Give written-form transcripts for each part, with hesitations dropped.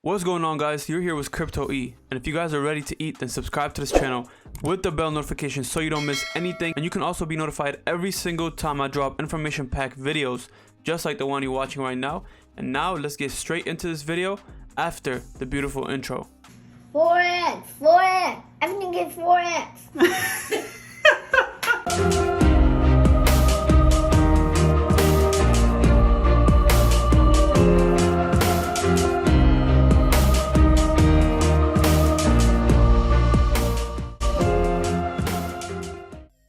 What's going on, guys? You're here with Crypto E, and if you guys are ready to eat, then subscribe to this channel with the bell notification so you don't miss anything. And you can also be notified every single time I drop information packed videos just like the one you're watching right now. And now let's get straight into this video after the beautiful intro. 4x, everything is 4x.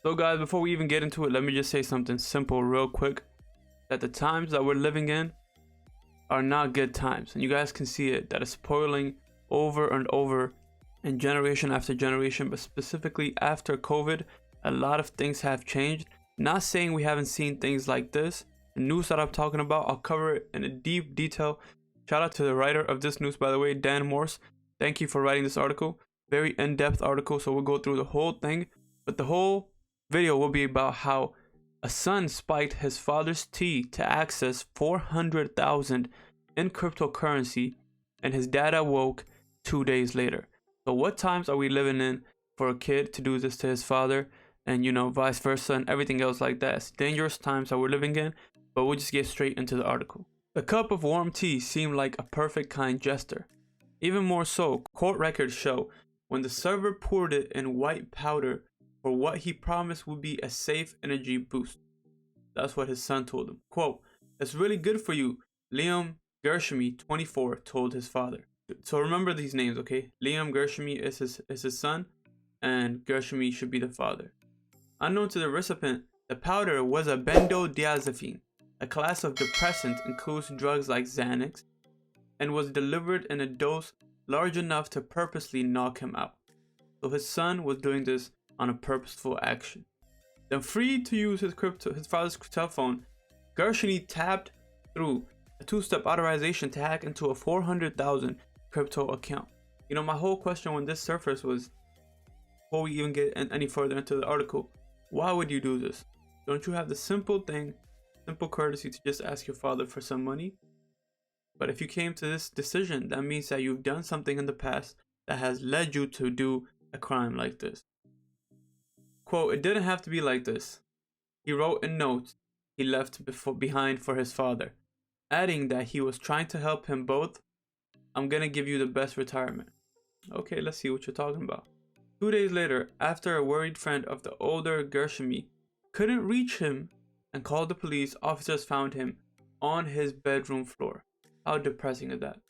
So guys, before we even get into it, let me just say something simple real quick. That the times that we're living in are not good times. And you guys can see it, that it's spoiling over and over and generation after generation. But specifically after COVID, a lot of things have changed. Not saying we haven't seen things like this. The news that I'm talking about, I'll cover it in a deep detail. Shout out to the writer of this news, by the way, Dan Morse. Thank you for writing this article. Very in-depth article, so we'll go through the whole thing. But the whole video will be about how a son spiked his father's tea to access 400,000 in cryptocurrency, and his dad awoke 2 days later. So what times are we living in for a kid to do this to his father, and you know, vice versa, and everything else like that? It's dangerous times that we're living in, but we'll just get straight into the article. The cup of warm tea seemed like a perfect kind gesture. Even more so, court records show when the server poured it in white powder for what he promised would be a safe energy boost. That's what his son told him. Quote, "It's really good for you," Liam Gershmy, 24, told his father. So remember these names, okay? Liam Gershmy is his son, and Gershmy should be the father. Unknown to the recipient, the powder was a benzodiazepine, a class of depressant includes drugs like Xanax, and was delivered in a dose large enough to purposely knock him out. So his son was doing this on a purposeful action. Then, free to use his father's cell phone, Gershony tapped through a two-step authorization to hack into a 400,000 crypto account. You know, my whole question when this surfaced was, before we even get any further into the article, why would you do this? Don't you have the simple courtesy to just ask your father for some money? But if you came to this decision, that means that you've done something in the past that has led you to do a crime like this. Quote, "It didn't have to be like this," he wrote in notes he left behind for his father, adding that he was trying to help him both. "I'm gonna give you the best retirement." Okay, let's see what you're talking about. 2 days later, after a worried friend of the older Gershmy couldn't reach him and called the police, officers found him on his bedroom floor. How depressing is that?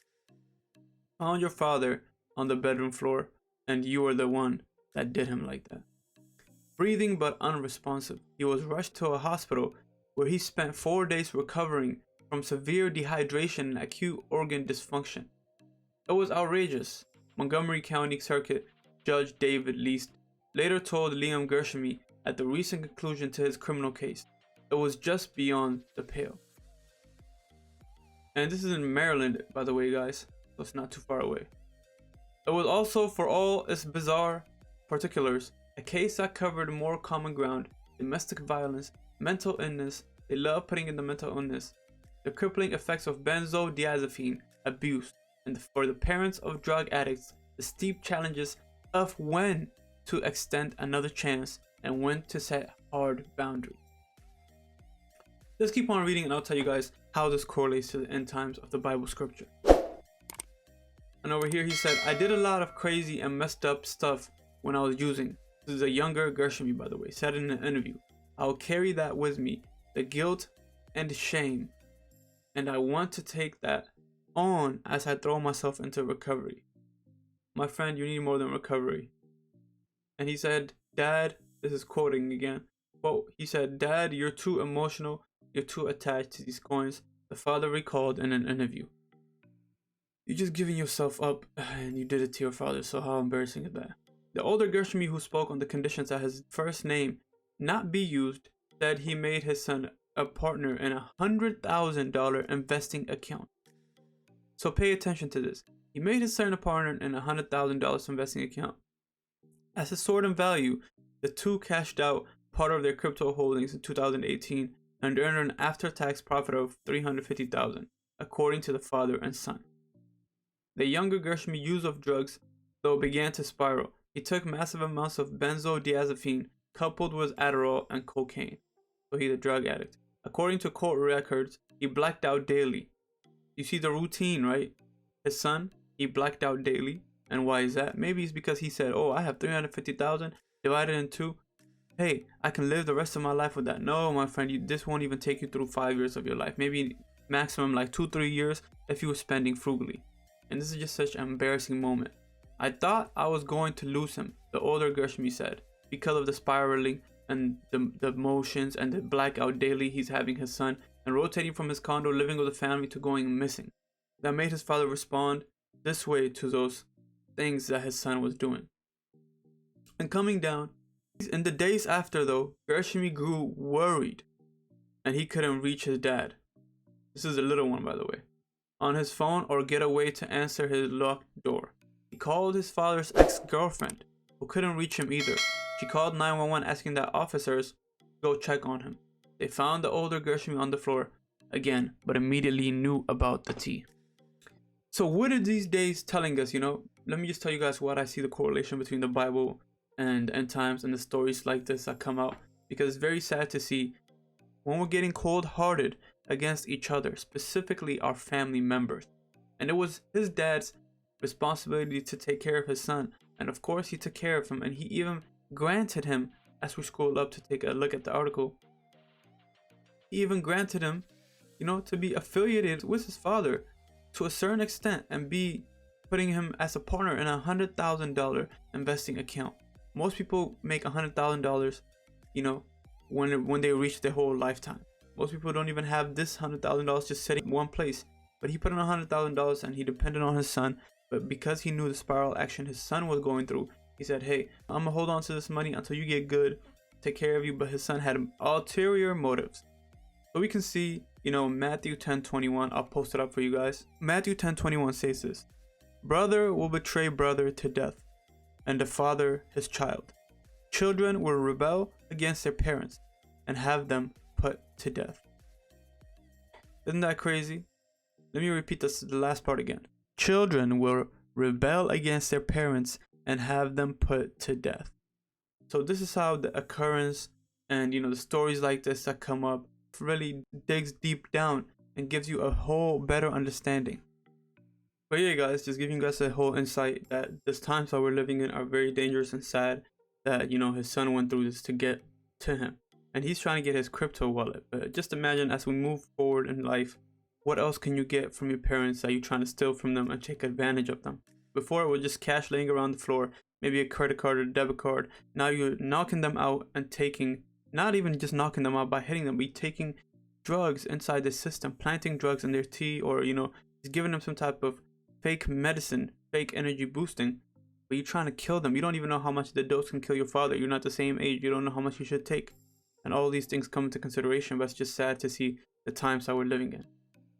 Found your father on the bedroom floor, and you were the one that did him like that. Breathing but unresponsive, he was rushed to a hospital where he spent 4 days recovering from severe dehydration and acute organ dysfunction. It was outrageous. Montgomery County Circuit Judge David Least later told Liam Gershmy at the recent conclusion to his criminal case, it was just beyond the pale. And this is in Maryland, by the way, guys, so it's not too far away. It was also, for all its bizarre particulars, a case that covered more common ground: domestic violence, mental illness. They love putting in the mental illness, the crippling effects of benzodiazepine abuse, and for the parents of drug addicts, the steep challenges of when to extend another chance and when to set hard boundaries. Let's keep on reading and I'll tell you guys how this correlates to the end times of the Bible scripture. And over here he said, "I did a lot of crazy and messed up stuff when I was using." This is a younger Gershmy, by the way, said in an interview. "I'll carry that with me, the guilt and shame, and I want to take that on as I throw myself into recovery." My friend, you need more than recovery. And he said, "Dad," this is quoting again, quote, he said, "Dad, you're too emotional, you're too attached to these coins," the father recalled in an interview. You're just giving yourself up and you did it to your father, so how embarrassing is that? The older Gershmy, who spoke on the conditions that his first name not be used, said he made his son a partner in a $100,000 investing account. So pay attention to this. He made his son a partner in a $100,000 investing account. As a sort in value, the two cashed out part of their crypto holdings in 2018 and earned an after-tax profit of $350,000, according to the father and son. The younger Gershmy use of drugs, though, began to spiral. He took massive amounts of benzodiazepine coupled with Adderall and cocaine. So he's a drug addict. According to court records, he blacked out daily. You see the routine, right? His son, he blacked out daily. And why is that? Maybe it's because he said, oh, I have 350,000 divided in two. Hey, I can live the rest of my life with that. No, my friend, this won't even take you through 5 years of your life. Maybe maximum like 2-3 years if you were spending frugally. And this is just such an embarrassing moment. I thought I was going to lose him, the older Gershmy said, because of the spiraling and the motions and the blackout daily he's having his son, and rotating from his condo living with the family to going missing. That made his father respond this way to those things that his son was doing. And coming down, in the days after though, Gershmy grew worried and he couldn't reach his dad. This is a little one, by the way. On his phone or get a way to answer his locked door. He called his father's ex-girlfriend, who couldn't reach him either. She called 911 asking that officers go check on him. They found the older Gershmy on the floor again, but immediately knew about the tea. So what are these days telling us, Let me just tell you guys what I see the correlation between the Bible and end times and the stories like this that come out. Because it's very sad to see when we're getting cold-hearted against each other, specifically our family members. And it was his dad's responsibility to take care of his son. And of course he took care of him, and he even granted him, as we scroll up to take a look at the article, he even granted him, to be affiliated with his father to a certain extent and be putting him as a partner in a $100,000 investing account. Most people make $100,000, when they reach their whole lifetime. Most people don't even have this $100,000 just sitting in one place. But he put in $100,000 and he depended on his son. But because he knew the spiral action his son was going through, he said, hey, I'm gonna hold on to this money until you get good, take care of you. But his son had ulterior motives. So we can see, Matthew 10:21. I'll post it up for you guys. Matthew 10:21 says this: brother will betray brother to death, and the father his child. Children will rebel against their parents and have them put to death. Isn't that crazy? Let me repeat the last part again. Children will rebel against their parents and have them put to death. So this is how the occurrence and the stories like this that come up really digs deep down and gives you a whole better understanding. But yeah, guys, just giving you guys a whole insight that these times that we're living in are very dangerous and sad. That his son went through this to get to him, and he's trying to get his crypto wallet. But just imagine, as we move forward in life, what else can you get from your parents that you're trying to steal from them and take advantage of them? Before it was just cash laying around the floor, maybe a credit card or debit card. Now you're knocking them out and taking, not even just knocking them out by hitting them, but taking drugs inside the system, planting drugs in their tea, or just giving them some type of fake medicine, fake energy boosting. But you're trying to kill them. You don't even know how much the dose can kill your father. You're not the same age. You don't know how much you should take. And all these things come into consideration, but it's just sad to see the times that we're living in.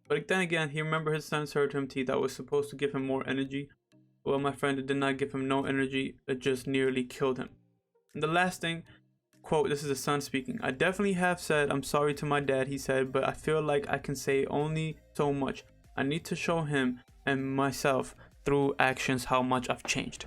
But then again, he remembered his son served him tea that was supposed to give him more energy. Well, my friend, it did not give him no energy. It just nearly killed him. And the last thing, quote, this is the son speaking. I definitely have said I'm sorry to my dad, he said, but I feel like I can say only so much. I need to show him and myself through actions how much I've changed.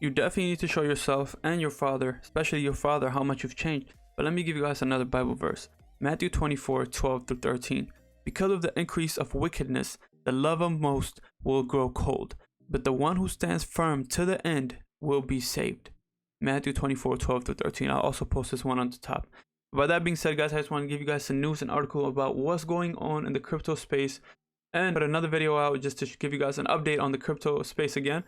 You definitely need to show yourself and your father, especially your father, how much you've changed. But let me give you guys another Bible verse. Matthew 24:12-13. Because of the increase of wickedness, the love of most will grow cold, but the one who stands firm to the end will be saved. Matthew 24:12-13. I'll also post this one on the top. By that being said, guys, I just want to give you guys some news and article about what's going on in the crypto space, and put another video out just to give you guys an update on the crypto space again.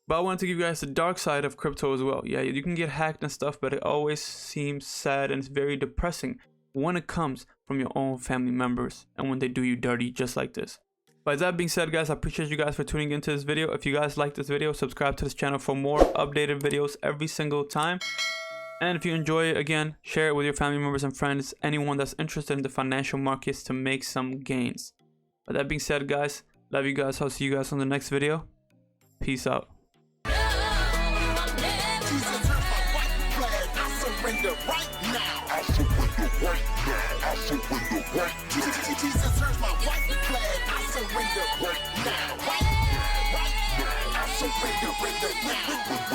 But I wanted to give you guys the dark side of crypto as well. Yeah, you can get hacked and stuff, but it always seems sad and it's very depressing when it comes from your own family members and when they do you dirty just like this. By that being said, guys, I appreciate you guys for tuning into this video. If you guys like this video, subscribe to this channel for more updated videos every single time. And if you enjoy it, again, share it with your family members and friends, anyone that's interested in the financial markets to make some gains. By that being said, guys, love you guys. I'll see you guys on the next video. Peace out. Right now. Jesus turns my white flag. I surrender right now. I surrender right now.